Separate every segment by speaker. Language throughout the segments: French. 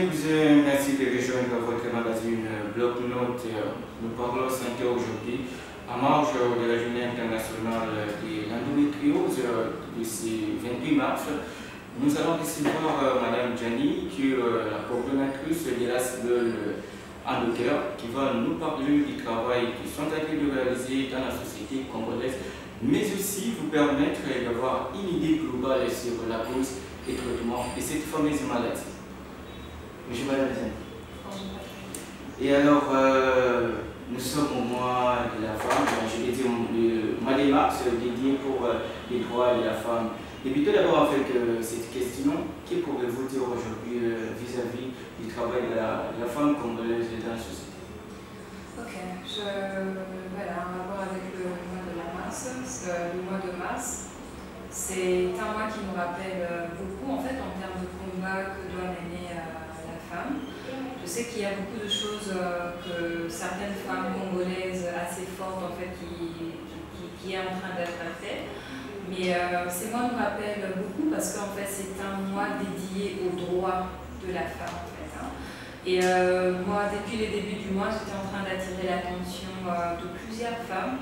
Speaker 1: merci de rejoindre votre magazine Bloc-Notes. Nous parlons santé aujourd'hui à marge de la journée internationale de l'endométriose de ce 28 mars. Nous allons recevoir Madame Gianni, qui est la coordonnatrice de la cellule Endocare, qui va nous parler du travail qu'ils sont en train de réaliser dans la société congolaise, mais aussi vous permettre d'avoir une idée globale sur la cause et le traitement de cette fameuse maladie. Bonjour Madame Gianni. Et alors, nous sommes au mois de la femme, je vais dire le mois de mars dédié pour les droits de la femme. Et puis tout d'abord, en fait, cette question, que pourrez-vous dire aujourd'hui vis-à-vis du travail de la femme congolaise dans la société?
Speaker 2: Ok, voilà, on va voir avec le mois de la mars. Le mois de mars, c'est un mois qui nous rappelle beaucoup, en fait, en termes de combat que doit mener la femme. Je sais qu'il y a beaucoup de choses que certaines femmes congolaises assez fortes, en fait, qui est en train d'être faites. Mais ces mois nous rappellent beaucoup parce qu'en fait c'est un mois dédié aux droits de la femme en fait. Et moi depuis le début du mois j'étais en train d'attirer l'attention de plusieurs femmes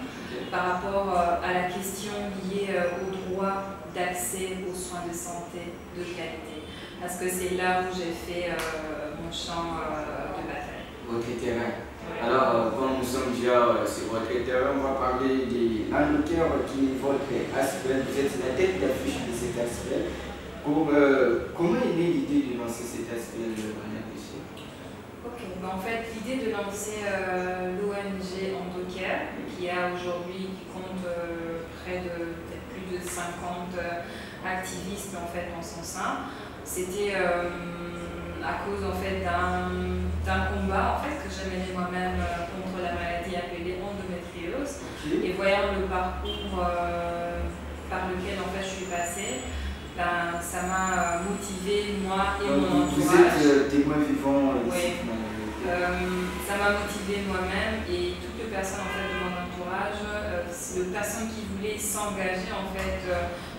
Speaker 2: par rapport à la question liée au droit d'accès aux soins de santé de qualité. Parce que c'est là où j'ai fait mon champ de bataille.
Speaker 1: Votre terrain. Alors, comme nous sommes déjà sur votre terrain, on va parler de l'Endocare qui est votre aspect. Vous êtes la tête d'affiche de cet aspect. Comment est née l'idée de lancer cet aspect de l'Endocare?
Speaker 2: Ok, en fait, l'idée de lancer l'ONG Endocare, qui a aujourd'hui, qui compte près de peut-être plus de 50 activistes en fait en son sein, c'était à cause en fait d'un combat en fait que j'ai mené moi-même contre la maladie appelée endométriose. Et voyant le parcours par lequel en fait je suis passée, ben, ça m'a motivé moi et mon entourage.
Speaker 1: Vous êtes témoin vivant.
Speaker 2: Oui. Ça m'a motivé moi-même et toutes les personnes en fait de mon entourage, les personnes qui voulaient s'engager en fait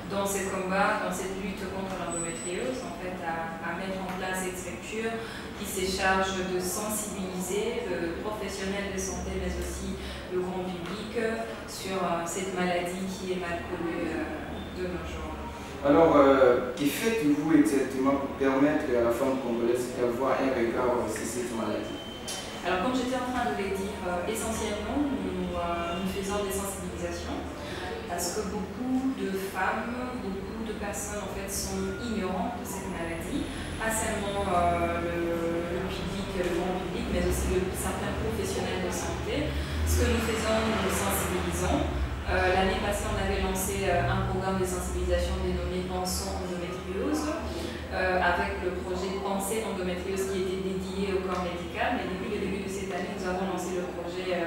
Speaker 2: dans ces combats, dans cette lutte contre l'endométriose, en fait, à mettre en place cette structure qui se charge de sensibiliser le professionnel de santé, mais aussi le grand public sur cette maladie qui est mal connue de nos jours.
Speaker 1: Alors, que faites-vous exactement pour permettre à la femme congolaise d'avoir un regard sur cette maladie?
Speaker 2: Alors, comme j'étais en train de le dire, essentiellement, nous faisons des sensibilisations. Parce que beaucoup de femmes, beaucoup de personnes en fait sont ignorantes de cette maladie, pas seulement le public, le grand public, mais aussi certains professionnels de santé. Ce que nous faisons, nous sensibilisons. L'année passée, on avait lancé un programme de sensibilisation dénommé Pensons endométriose, avec le projet Penser endométriose qui était dédié au corps médical. Mais depuis le début de cette année, nous avons lancé le projet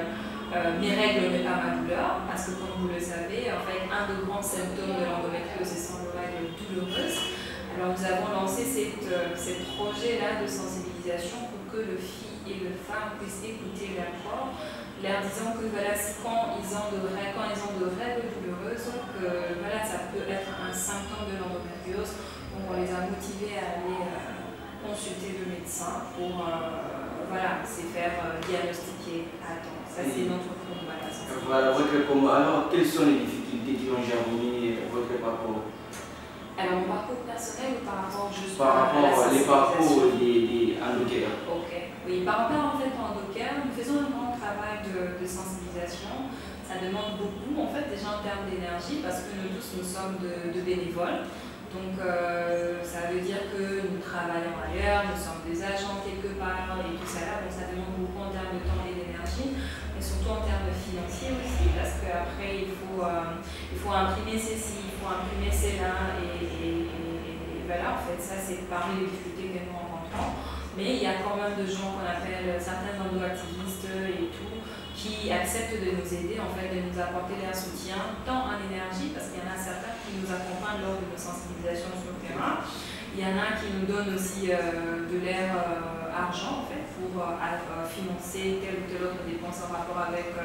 Speaker 2: Mes règles n'est pas ma douleur, parce que comme vous le savez, en fait, un des grands symptômes de l'endométriose sont les règles douloureuses. Alors nous avons lancé ce projet-là de sensibilisation pour que les filles et les femmes puissent écouter leur corps, leur disant que voilà, quand ils ont de règles douloureuses, que voilà, ça peut être un symptôme de l'endométriose. Donc on les a motivés à aller consulter le médecin pour voilà, se faire diagnostiquer à temps. Ça, c'est notre combat.
Speaker 1: Voilà, votre combat. Alors, quelles sont les difficultés qui ont jalonné votre parcours?
Speaker 2: Alors, mon parcours personnel ou par rapport juste
Speaker 1: par rapport les parcours des Endocare?
Speaker 2: Ok. Oui, par rapport en fait à Endocare, nous faisons un grand travail de sensibilisation. Ça demande beaucoup, en fait, déjà en termes d'énergie, parce que nous tous, nous sommes de bénévoles. Donc, ça veut dire que nous travaillons ailleurs, nous sommes des agents quelque part et tout ça. Donc, ça demande beaucoup en termes de temps et d'énergie, mais surtout en termes financiers aussi, parce qu'après, il faut imprimer ceci, il faut imprimer cela, et voilà, en fait, ça, c'est parmi les difficultés que nous rencontrons. Mais il y a quand même de gens qu'on appelle certains endo-activistes et tout, qui acceptent de nous aider, en fait, de nous apporter leur soutien, tant en énergie, parce qu'il y en a certains qui nous accompagnent lors de nos sensibilisations sur le terrain. Il y en a qui nous donnent aussi de leur argent, en fait, pour financer telle ou telle autre dépense en rapport avec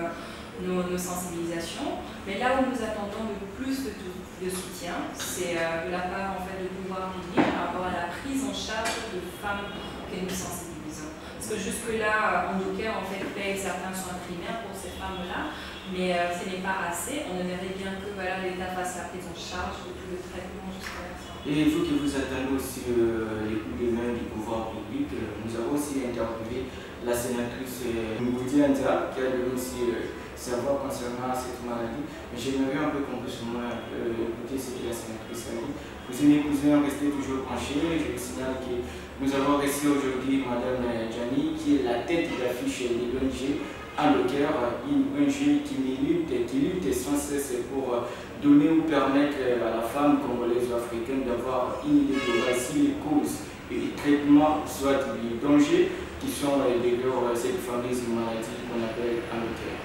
Speaker 2: nos sensibilisations. Mais là où nous attendons le plus de soutien, c'est de la part en fait, de pouvoir public par rapport à la prise en charge de femmes que nous sensibilisons. Parce que jusque-là, Handicare en fait, paye certains soins primaires pour ces femmes-là, mais ce n'est pas assez. On aimerait bien que voilà, l'État fasse la prise en charge de tout le traitement jusqu'à la fin.
Speaker 1: Et il faut que vous attendiez aussi les coups de main du pouvoir public. Nous avons aussi interviewé la sénatrice Ngoudi Anza, qui a donné aussi savoir concernant cette maladie. Mais j'aimerais un peu qu'on puisse au moins écouter ce que la sénatrice a dit. Vous et mes cousins restez toujours branchés. Je vous signale que nous avons reçu aujourd'hui Madame Djani, qui est la tête d'affiche de l'ONG Handicare, une ONG qui lutte sans cesse pour donner ou permettre à la femme congolaise ou africaine d'avoir une idée globale si les causes et les traitements, soit les dangers qui sont derrière cette fameuse maladie qu'on appelle Handicare.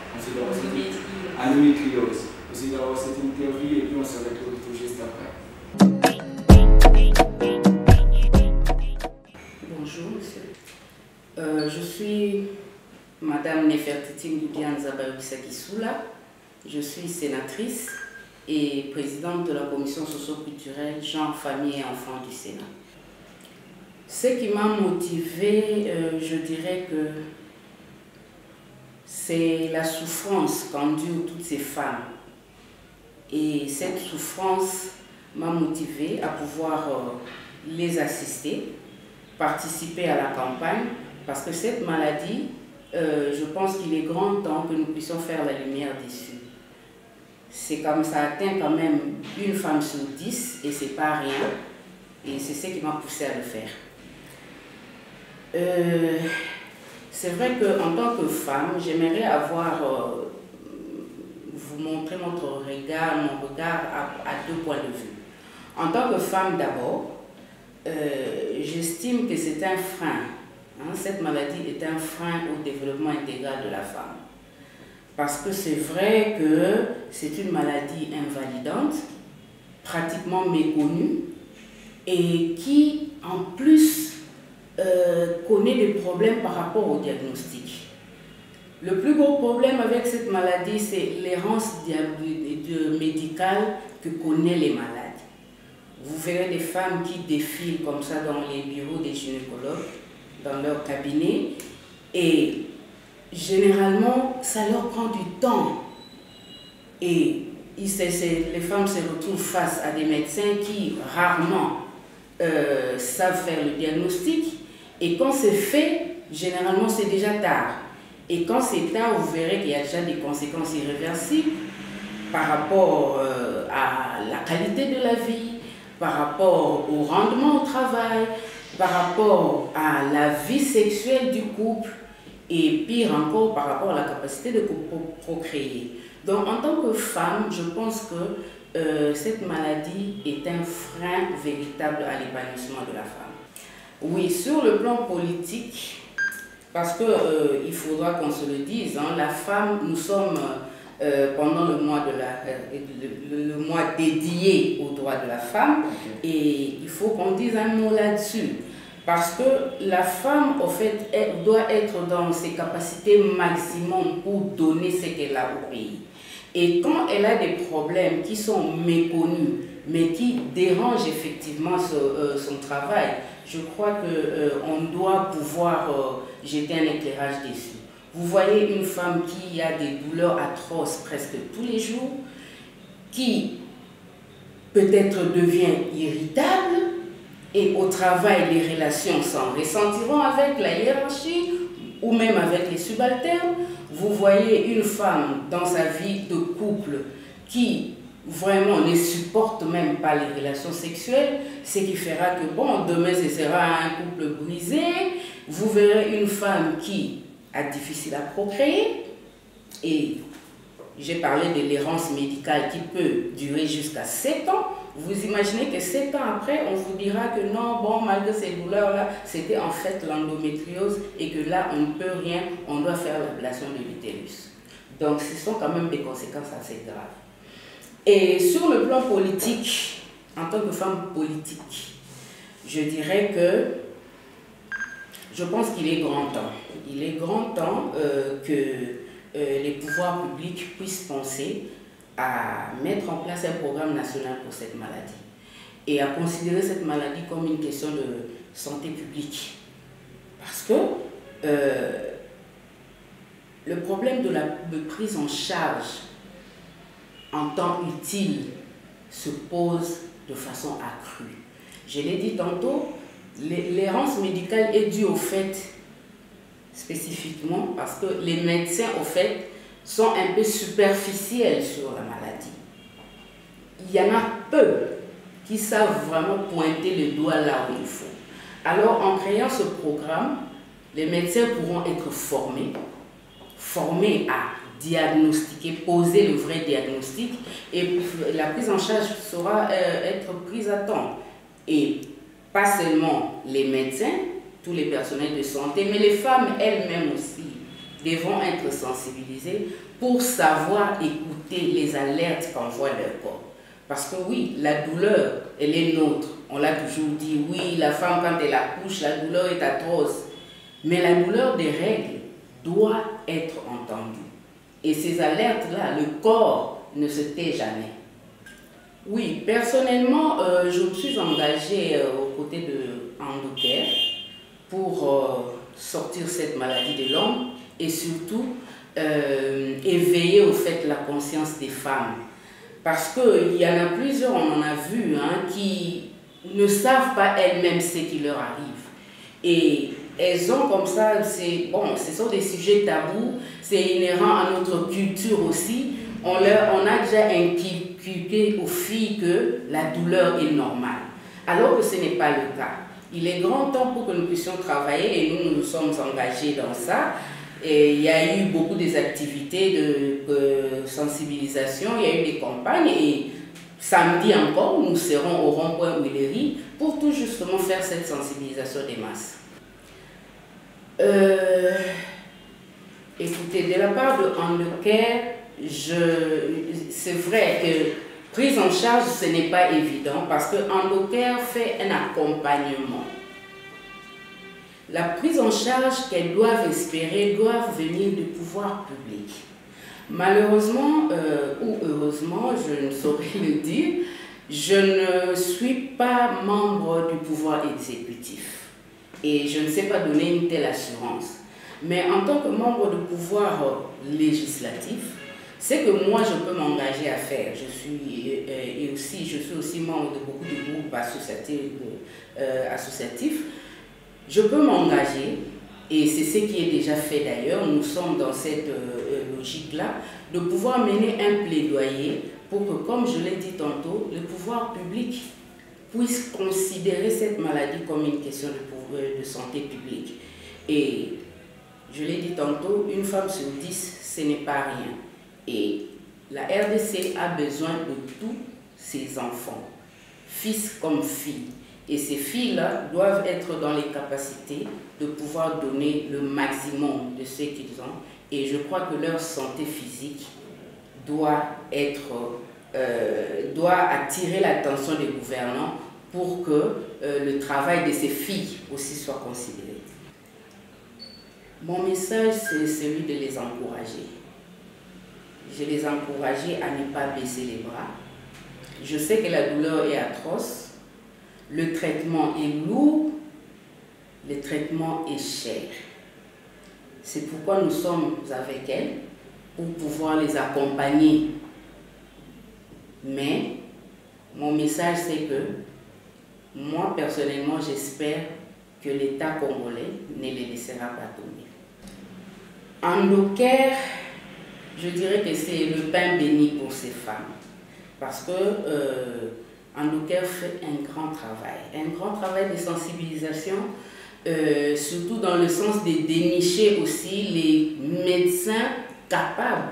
Speaker 1: Endométriose. Aussi d'avoir cette interview et puis on se retrouve tout juste après.
Speaker 3: Bonjour monsieur. Je suis Madame Nefertiti Ngoudi Anza Kisula. Je suis sénatrice et présidente de la commission socio-culturelle genre, famille et enfants du Sénat. Ce qui m'a motivée, je dirais que c'est la souffrance qu'endurent toutes ces femmes. Et cette souffrance m'a motivée à pouvoir les assister, participer à la campagne, parce que cette maladie, je pense qu'il est grand temps que nous puissions faire la lumière dessus. C'est comme ça atteint quand même une femme sur 10 et c'est pas rien. Et c'est ce qui m'a poussé à le faire. C'est vrai qu'en tant que femme, j'aimerais avoir, vous montrer mon regard à deux points de vue. En tant que femme d'abord, j'estime que c'est un frein. Cette maladie est un frein au développement intégral de la femme. Parce que c'est vrai que c'est une maladie invalidante, pratiquement méconnue, et qui en plus connaît des problèmes par rapport au diagnostic. Le plus gros problème avec cette maladie, c'est l'errance médicale que connaissent les malades. Vous verrez des femmes qui défilent comme ça dans les bureaux des gynécologues, dans leur cabinet, et généralement, ça leur prend du temps. Et les femmes se retrouvent face à des médecins qui, rarement, savent faire le diagnostic. Et quand c'est fait, généralement, c'est déjà tard. Et quand c'est tard, vous verrez qu'il y a déjà des conséquences irréversibles par rapport à la qualité de la vie, par rapport au rendement au travail, par rapport à la vie sexuelle du couple, et pire encore par rapport à la capacité de procréer. Donc en tant que femme, je pense que cette maladie est un frein véritable à l'épanouissement de la femme. Oui, sur le plan politique, parce qu'il faudra qu'on se le dise, la femme, nous sommes pendant le mois, le mois dédié aux droits de la femme, et il faut qu'on dise un mot là-dessus. Parce que la femme, en fait, elle doit être dans ses capacités maximum pour donner ce qu'elle a au pays. Et quand elle a des problèmes qui sont méconnus, mais qui dérangent effectivement son travail, je crois qu'on doit pouvoir jeter un éclairage dessus. Vous voyez une femme qui a des douleurs atroces presque tous les jours, qui peut-être devient irritable, et au travail, les relations s'en ressentiront avec la hiérarchie ou même avec les subalternes. Vous voyez une femme dans sa vie de couple qui vraiment ne supporte même pas les relations sexuelles, ce qui fera que bon, demain ce sera un couple brisé. Vous verrez une femme qui a difficile à procréer, et j'ai parlé de l'errance médicale qui peut durer jusqu'à 7 ans. Vous imaginez que 7 ans après, on vous dira que non, bon, malgré ces douleurs-là, c'était en fait l'endométriose et que là, on ne peut rien, on doit faire l'ablation de l'utérus. Donc, ce sont quand même des conséquences assez graves. Et sur le plan politique, en tant que femme politique, je dirais que je pense qu'il est grand temps. Il est grand temps que les pouvoirs publics puissent penser à mettre en place un programme national pour cette maladie et à considérer cette maladie comme une question de santé publique. Parce que le problème de prise en charge en temps utile se pose de façon accrue. Je l'ai dit tantôt, l'errance médicale est due au fait, spécifiquement, parce que les médecins, au fait, sont un peu superficiels sur la maladie. Il y en a peu qui savent vraiment pointer le doigt là où il faut. Alors, en créant ce programme, les médecins pourront être formés à diagnostiquer, poser le vrai diagnostic, et la prise en charge saura être prise à temps. Et pas seulement les médecins, tous les personnels de santé, mais les femmes elles-mêmes aussi devront être sensibilisées pour savoir écouter les alertes qu'envoie leur corps. Parce que oui, la douleur, elle est nôtre. On l'a toujours dit, oui, la femme quand elle accouche, la douleur est atroce. Mais la douleur des règles doit être entendue. Et ces alertes-là, le corps ne se tait jamais. Oui, personnellement, je me suis engagée aux côtés de Andocare pour sortir cette maladie de l'homme et surtout éveiller au fait la conscience des femmes. Parce qu'il y en a plusieurs, on en a vu, qui ne savent pas elles-mêmes ce qui leur arrive. Et elles ont comme ça, ce sont des sujets tabous, c'est inhérent à notre culture aussi. On a déjà inculqué aux filles que la douleur est normale, alors que ce n'est pas le cas. Il est grand temps pour que nous puissions travailler et nous nous sommes engagés dans ça. Et il y a eu beaucoup d'activités de sensibilisation, il y a eu des campagnes et samedi encore, nous serons au rond-point Huilery pour tout justement faire cette sensibilisation des masses. Écoutez, de la part de Andocare, c'est vrai que prise en charge, ce n'est pas évident parce que Andocare fait un accompagnement. La prise en charge qu'elles doivent espérer doit venir du pouvoir public. Malheureusement, ou heureusement, je ne saurais le dire, je ne suis pas membre du pouvoir exécutif et je ne sais pas donner une telle assurance. Mais en tant que membre du pouvoir législatif, c'est que moi je peux m'engager à faire. Je suis aussi membre de beaucoup de groupes associatifs. Je peux m'engager, et c'est ce qui est déjà fait d'ailleurs, nous sommes dans cette logique-là, de pouvoir mener un plaidoyer pour que, comme je l'ai dit tantôt, le pouvoir public puisse considérer cette maladie comme une question de santé publique. Et je l'ai dit tantôt, une femme sur 10, ce n'est pas rien. Et la RDC a besoin de tous ses enfants, fils comme filles. Et ces filles-là doivent être dans les capacités de pouvoir donner le maximum de ce qu'ils ont. Et je crois que leur santé physique doit attirer l'attention des gouvernants pour que le travail de ces filles aussi soit considéré. Mon message, c'est celui de les encourager. Je les encourager à ne pas baisser les bras. Je sais que la douleur est atroce. Le traitement est lourd, le traitement est cher. C'est pourquoi nous sommes avec elles, pour pouvoir les accompagner. Mais mon message, c'est que moi, personnellement, j'espère que l'État congolais ne les laissera pas tomber. Andocare, je dirais que c'est le pain béni pour ces femmes. Parce que Andocare fait un grand travail de sensibilisation, surtout dans le sens de dénicher aussi les médecins capables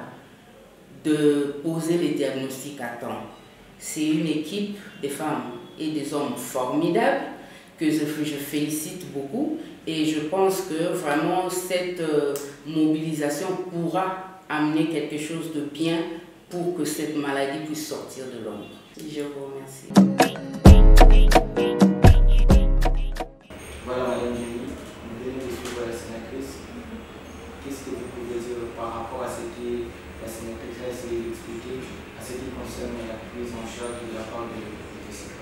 Speaker 3: de poser les diagnostics à temps. C'est une équipe de femmes et des hommes formidables que je félicite beaucoup et je pense que vraiment cette mobilisation pourra amener quelque chose de bien pour que cette maladie puisse sortir de l'ombre. Je vous remercie.
Speaker 1: Voilà, Madame Jenny, vous venez de suivre la sénatrice. Qu'est-ce que vous pouvez pouvez dire par rapport à ce qui la sénatrice a essayé d'expliquer, à ce qui concerne la prise en charge de la part de TCK?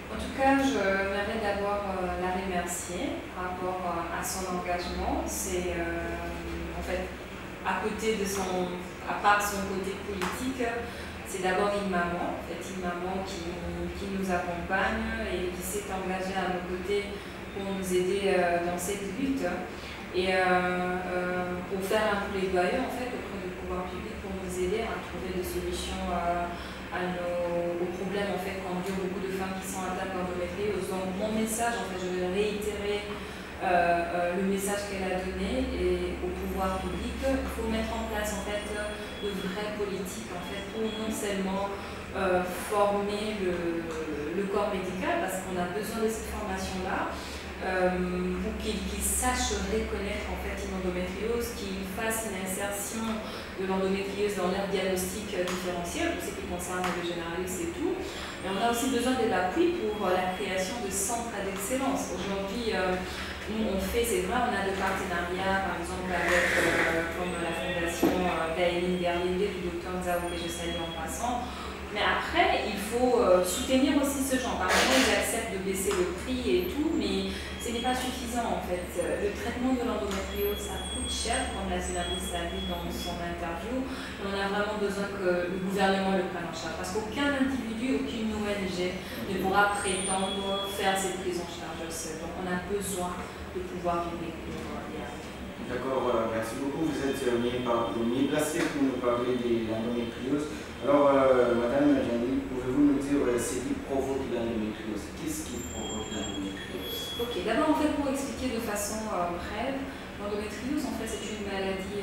Speaker 2: En tout cas, je m'aimerais d'abord la remercier par rapport à son engagement. C'est en fait, à côté de à part son côté politique, c'est d'abord une maman, en fait, une maman qui nous accompagne et qui s'est engagée à nos côtés pour nous aider dans cette lutte et pour faire un plaidoyer en fait auprès du pouvoir public pour nous aider à trouver des solutions aux problèmes en fait qu'endurent beaucoup de femmes qui sont atteintes d'endométriose. Donc mon message, en fait, je vais réitérer le message qu'elle a donné et au pouvoir public. Il faut mettre en place en fait de vraies politiques en fait pour non seulement former le corps médical parce qu'on a besoin de cette formation-là pour qu'il sache reconnaître en fait une endométriose, qu'il fasse une insertion de l'endométriose dans leur diagnostic différentiel, pour ce qui concerne le généraliste et tout. Mais on a aussi besoin de l'appui pour la création de centres d'excellence. Aujourd'hui, nous on fait, c'est vrai, on a des partenariats, par exemple avec comme la fondation d'Aéline Berlier du docteur Nzao que je salue en passant. Mais après, il faut soutenir aussi ce genre. Par exemple, ils acceptent de baisser le prix et tout, mais ce n'est pas suffisant en fait. Le traitement de l'endométriose, ça coûte cher, comme la sénatrice l'a dit dans son interview. Et on a vraiment besoin que le gouvernement le prenne en charge. Parce qu'aucun individu, aucune ONG ne pourra prétendre faire cette prise en charge seul. Donc on a besoin de pouvoir public pour y arriver.
Speaker 1: D'accord, merci beaucoup. Vous êtes mieux placé pour nous parler de l'endométriose. Alors, Madame Janine, pouvez-vous nous dire ce qui provoque l'endométriose? Qu'est-ce qui provoque l'endométriose?
Speaker 2: Ok, d'abord en fait pour expliquer de façon brève, l'endométriose en fait c'est une maladie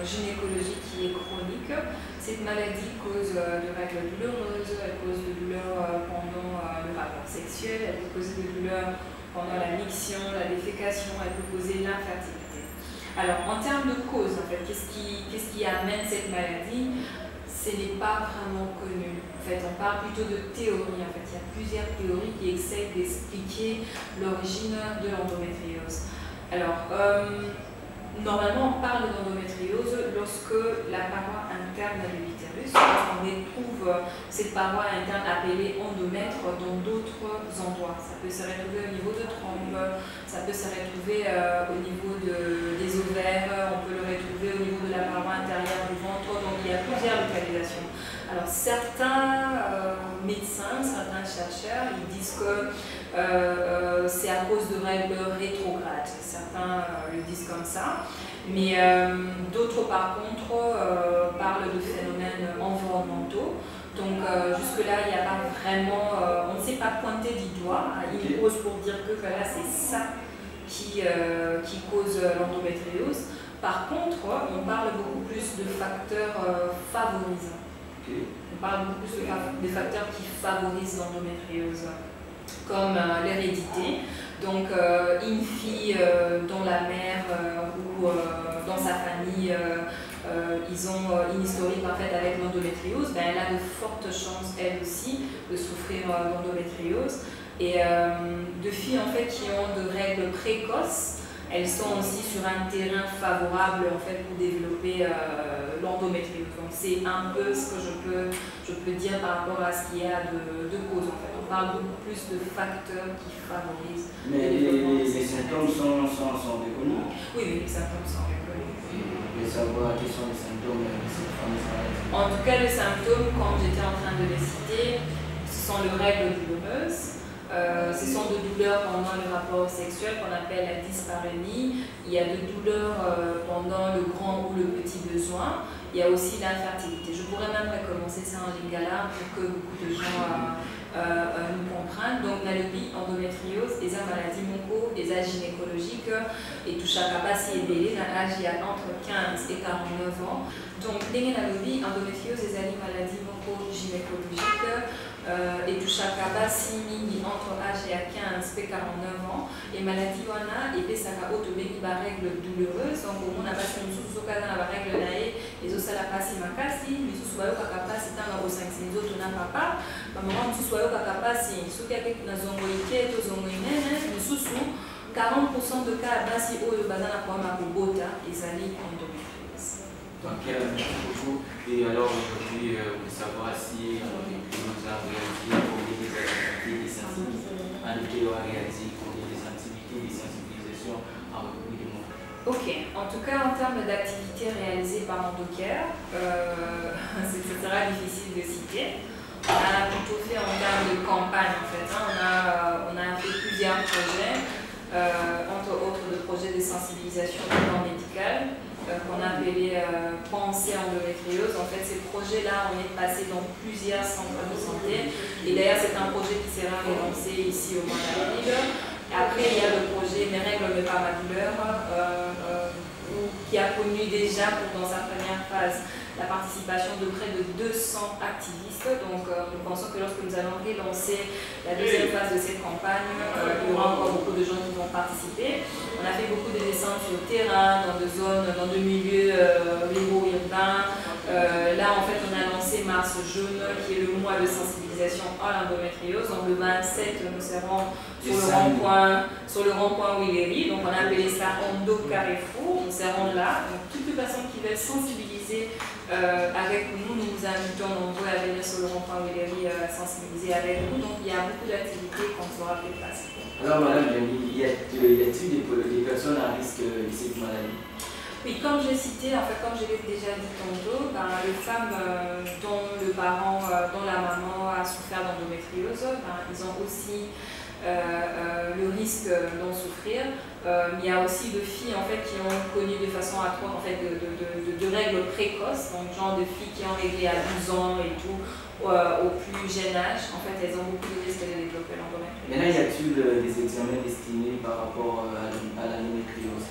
Speaker 2: gynécologique qui est chronique. Cette maladie cause de règles douloureuses, elle cause de douleurs pendant le rapport sexuel, elle peut causer des douleurs pendant la miction, la défécation, elle peut causer l'infertilité. Alors en termes de cause, en fait, qu'est-ce qui amène cette maladie? Ce n'est pas vraiment connu. En fait, on parle plutôt de théorie. En fait, il y a plusieurs théories qui essayent d'expliquer l'origine de l'endométriose. Alors, normalement, on parle d'endométriose lorsque la paroi interne de l'utérus, on retrouve cette paroi interne appelée endomètre dans d'autres endroits. Ça peut se retrouver au niveau de trompe, ça peut se retrouver au niveau des ovaires, on peut le retrouver au niveau de la paroi intérieure du ventre, donc il y a plusieurs localisations. Alors certains médecins, certains chercheurs, ils disent que c'est à cause de règles rétrogrades. Certains le disent comme ça. Mais d'autres, par contre, parlent de phénomènes environnementaux. Donc jusque-là, il n'y a pas vraiment, on ne sait pas pointer du doigt une cause pour dire que voilà, c'est ça qui cause l'endométriose. Par contre, on parle beaucoup plus de facteurs favorisants. On parle beaucoup plus de facteurs qui favorisent l'endométriose, comme l'hérédité. Donc, une fille dont la mère ou dans sa famille, ils ont une historique en fait avec l'endométriose, ben, elle a de fortes chances, elle aussi, de souffrir d'endométriose. Et de filles en fait qui ont de règles précoces, elles sont aussi sur un terrain favorable en fait pour développer l'endométriose. Donc c'est un peu ce que je peux dire par rapport à ce qu'il y a de causes en fait. On parle beaucoup plus de facteurs qui favorisent.
Speaker 1: Mais les symptômes sont reconnus?
Speaker 2: Oui, les symptômes sont reconnus.
Speaker 1: Et savoir quels sont les symptômes de cette fameuse maladie?
Speaker 2: En tout cas, les symptômes, comme j'étais en train de les citer, ce sont les règles douloureuses. Ce sont des douleurs pendant le rapport sexuel qu'on appelle la dyspareunie. Il y a des douleurs pendant le grand ou le petit besoin. Il y a aussi l'infertilité. Je pourrais même recommencer ça en lingala pour que beaucoup de gens nous comprennent. Donc, nalobi, endométriose, des maladies monco, des gynécologiques et tout chaque capacité délai dans l'âge entre 15 et 49 ans. Donc, nalobi, endométriose, des maladies monco gynécologiques. Et tout chaque capacité entre âge et 15 et 49 ans. Et maladie wana et puis ça va autobéki par règle douloureuse. Donc, on a passé une sous-sous-cas dans la règle d'ailleurs. Les os à la passe makasi, les sous-soyaux à capacité dans le 5 c'est d'autres n'a pas. Maman, sous-soyaux à capacité, ceux qui ont dans zongoïké, tous zongoïnènes, les sous-sous, 40% de cas à basi au bazana pour ma bobota, ils allaient endométriose.
Speaker 1: Ok, merci beaucoup. Et alors aujourd'hui, on veut savoir si l'endométriose a réalisé combien des activités, des sensibilités, a réalisé combien des activités, des sensibilisations en République démocratique.
Speaker 2: Ok, en tout cas en termes d'activités réalisées par Endocare, ce sera difficile de citer. On a plutôt fait en termes de campagne en fait. On a fait plusieurs projets, entre autres de projets de sensibilisation au plan médical qu'on a appelé Penser endométriose. En fait, ces projets-là, on est passé dans plusieurs centres de santé. Et d'ailleurs, c'est un projet qui sera relancé ici au mois d'avril. Après, il y a le projet Mes règles mais pas ma douleur, qui a connu déjà dans sa première phase la participation de près de 200 activistes. Donc nous pensons que lorsque nous allons relancer la deuxième phase de cette campagne, il y aura encore beaucoup de gens qui vont participer. On a fait beaucoup de descentes sur le terrain, dans des zones, dans des milieux ruraux urbains. Là en fait on a lancé Mars Jaune, qui est le mois de sensibilisation à l'endométriose. Donc le 27 nous serons sur le rond-point Willery. Donc on a appelé ça Endo Carrefour. Nous serons là. Donc toutes les personnes qui veulent sensibiliser avec nous, nous vous invitons nombreux à venir sur le rond-point Willery sensibiliser avec nous. Donc il y a beaucoup d'activités qu'on fera fait passer.
Speaker 1: Alors Madame Diani, y a-t-il des personnes à risque de cette maladie?
Speaker 2: Oui, comme j'ai cité, en fait, comme je l'ai déjà dit tantôt, les femmes dont le parent, dont la maman a souffert d'endométriose, ils ont aussi le risque d'en souffrir. Il y a aussi de filles en fait, qui ont connu de façon atroce en fait, de règles précoces, donc genre de filles qui ont réglé à 12 ans et tout, au plus jeune âge. En fait, elles ont beaucoup de risques de développer l'endométriose.
Speaker 1: Maintenant, y a-t-il des examens destinés par rapport à l'endométriose?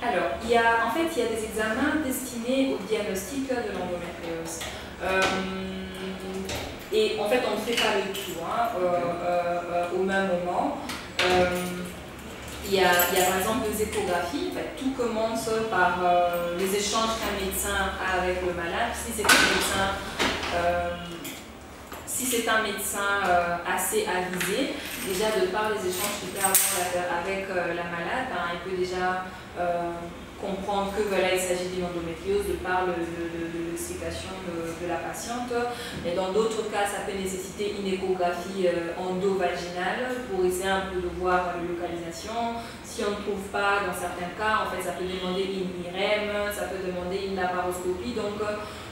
Speaker 2: Alors, il y a des examens destinés au diagnostic de l'endométriose. Et en fait, on ne fait pas le tout au même moment. Il y a par exemple des échographies. En fait, tout commence par les échanges qu'un médecin a avec le malade. Si c'est un médecin assez avisé, déjà de par les échanges qu'il peut avoir avec la malade, il peut déjà comprendre que voilà, il s'agit d'une endométriose de par l'explication de la patiente. Mais dans d'autres cas, ça peut nécessiter une échographie endovaginale pour essayer un peu de voir la localisation. Si on ne trouve pas, dans certains cas, en fait, ça peut demander une IRM, ça peut demander une laparoscopie. Donc,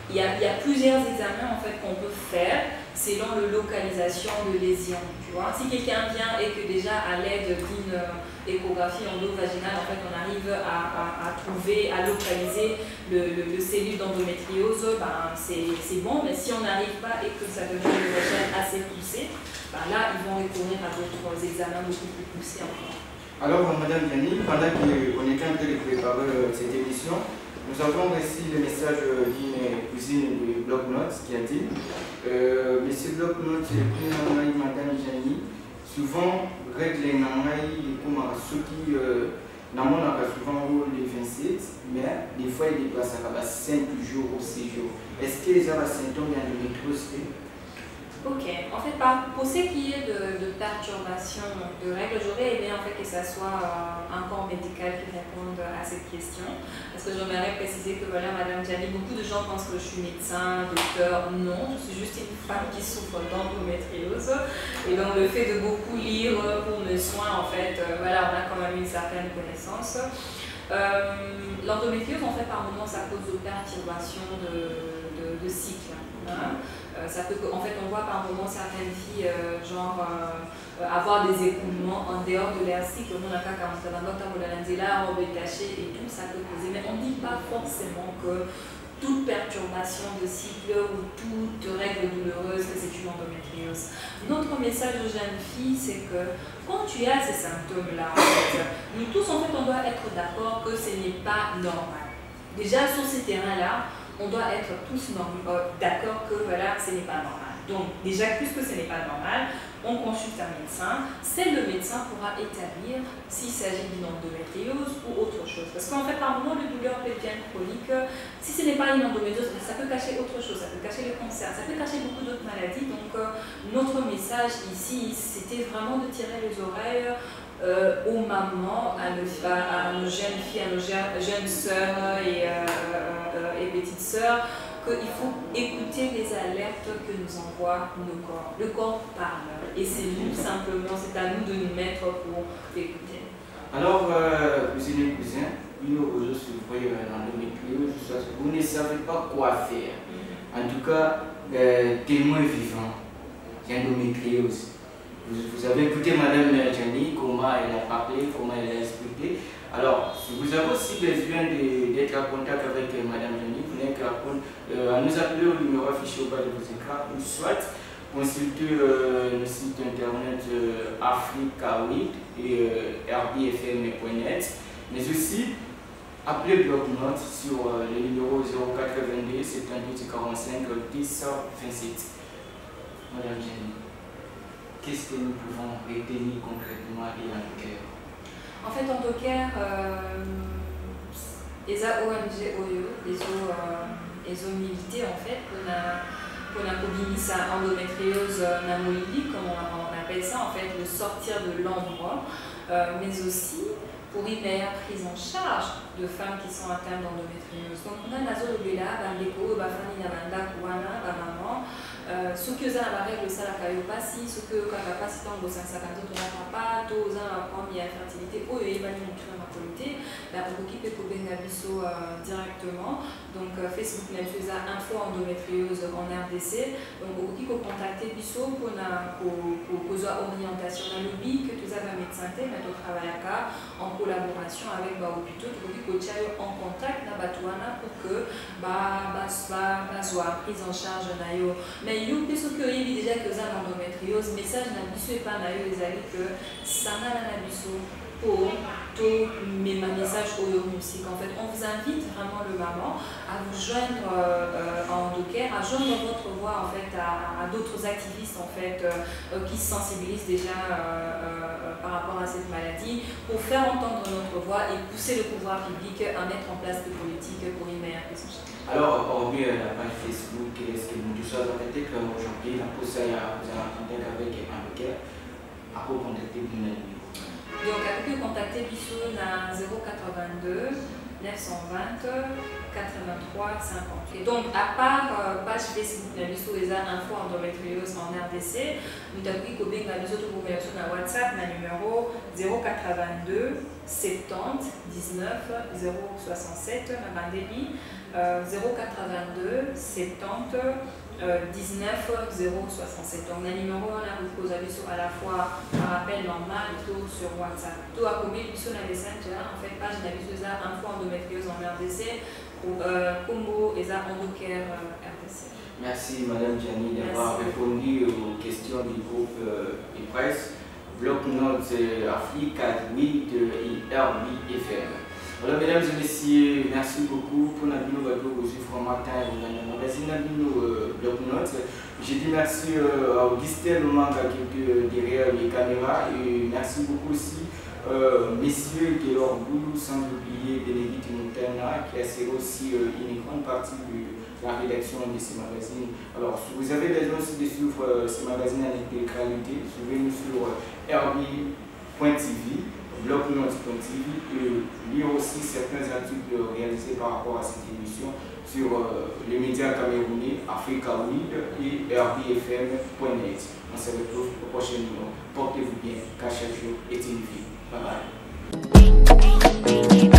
Speaker 2: il y a plusieurs examens en fait, qu'on peut faire selon la localisation de lésion. Tu vois? Si quelqu'un vient et que déjà à l'aide d'une échographie endovaginale, en fait, on arrive à trouver, à localiser le cellule d'endométriose, c'est bon. Mais si on n'arrive pas et que ça demande une recherche assez poussée, là, ils vont recourir à d'autres examens beaucoup plus poussés encore.
Speaker 1: Alors, Madame Diani, pendant qu'on était en train de préparer cette émission, nous avons reçu le message d'une cousine de Bloc-Notes qui a dit Monsieur Bloc-Notes, Madame Diani, souvent, règle les namaï, comme à ceux qui n'ont souvent les 27, mais des fois, ils déplacent à 5 jours ou 6 jours. Est-ce que les symptômes d'endométriose?
Speaker 2: Ok, en fait, pour ce qui est de perturbation de règles, j'aurais aimé en fait que ça soit un corps médical qui réponde à cette question. Parce que j'aimerais préciser que voilà, Madame Diani, beaucoup de gens pensent que je suis médecin, docteur. Non, je suis juste une femme qui souffre d'endométriose. Et donc le fait de beaucoup lire pour mes soins, en fait, voilà, on a quand même une certaine connaissance. L'endométriose, en fait, par moments, ça cause de perturbations de cycle. Ça peut, en fait, on voit par moments certaines filles avoir des écoulements en dehors de leur cycle. On a et tout, ça peut causer. Mais on ne dit pas forcément que toute perturbation de cycle ou toute règle douloureuse, que c'est une endométriose. Notre message aux jeunes filles, c'est que quand tu as ces symptômes-là, en fait, nous tous, en fait, on doit être d'accord que ce n'est pas normal. Déjà, sur ces terrains-là, on doit être tous d'accord que voilà, ce n'est pas normal. Donc, déjà, puisque ce n'est pas normal, on consulte un médecin. C'est le médecin pourra établir s'il s'agit d'une endométriose ou autre chose. Parce qu'en fait, par moment, le douleur pelvienne chronique, si ce n'est pas une endométriose, ça peut cacher autre chose, ça peut cacher le cancer, ça peut cacher beaucoup d'autres maladies. Donc, notre message ici, c'était vraiment de tirer les oreilles aux mamans, à nos jeunes filles, à nos jeunes sœurs et petites sœurs, qu'il faut écouter les alertes que nous envoient nos corps. Le corps parle et c'est nous simplement, c'est à nous de nous mettre pour écouter.
Speaker 1: Alors, cousines et cousins, aujourd'hui, souffrir d'endométriose, vous ne savez pas quoi faire. En tout cas, témoin vivant d'endométriose. Vous avez écouté Madame Gianni, comment elle a parlé, comment elle a expliqué. Alors, si vous avez aussi besoin d'être en contact avec Madame Gianni, vous n'avez qu'à nous appeler au numéro affiché au bas de vos écrans, ou soit consulter le site internet africaweed et rbfm.net, mais aussi appelez Bloc-Notes sur le numéro 082 78 45 10 27. Madame Gianni, qu'est-ce que nous pouvons retenir concrètement et en cœur?
Speaker 2: En fait, en Docker, les ONG les milité en fait pour la endométriose namoïdique, comme on appelle ça, en fait, le sortir de l'endroit, mais aussi pour une meilleure prise en charge de femmes qui sont atteintes d'endométriose. Donc, on a la zone de là, ce que ça va régler ça la caillopassie, ce que capacité en bossant ça quand on n'a pas tout ça apprendre il y a fertilité ou il va nous créer ma qualité la pour qui peut couper directement. Donc Facebook même fait ça info endométriose en RDC. Donc au qui peut contacter Bissot pour orientation dans le but que tout ça va médecin mais on travaille en collaboration avec hôpitaux pour qui peut en contact na Batouana pour que soit prise en charge nayo. Mais il y a ce que il déjà que ça l'endométriose, message n'a pas nayo les amis que ça n'a la biso pour tout mes messages au musique. En fait, on vous invite vraiment le maman à vous joindre en Docker, à joindre votre voix en fait à d'autres activistes en fait qui se sensibilisent déjà par rapport à cette maladie pour faire entendre notre voix et pousser le pouvoir public à mettre en place des politiques pour une meilleure prise en charge.
Speaker 1: Alors, hormis la page Facebook, est-ce que nous tous sommes contactés comme aujourd'hui, la pousse à vous en contact avec un Docker, à quoi contacter vous.
Speaker 2: Donc, avec contacter Bissot à 082 920 83 50. Donc, à part page Facebook, Bissot les info endométriose en RDC, nous avons dit que Bissot pour relation à WhatsApp, le numéro 082 70 19 067, ma bandélie 082 70 19 067. Donc, le numéro, on a posé à la fois un rappel normal et tout sur WhatsApp. Tout a commis sur la Messenger, en fait, page d'habitude, info endométriose en RDC, ou combo et ça en Docker RDC.
Speaker 1: Merci Madame Gianni d'avoir répondu aux questions du groupe e-presse, Bloc-Notes Africa Weed et RBFM. Alors mesdames et messieurs, merci beaucoup pour la vidéo aujourd'hui matin dans le magazine Bloc-Notes. Je dis merci à Augustin Lomanga qui est derrière les caméras et merci beaucoup aussi messieurs de leur boulot, sans oublier Bénédicte Montana qui assure aussi une grande partie de la rédaction de ces magazines. Alors si vous avez besoin aussi de suivre ces magazines en intégralité, suivez-nous sur rb.tv. Bloc-Notes.tv et lire aussi certains articles réalisés par rapport à cette émission sur les médias camerounais, Africaweed et rbfm.net. On se retrouve au prochain numéro. Portez-vous bien, car chaque jour est une vie. Bye bye.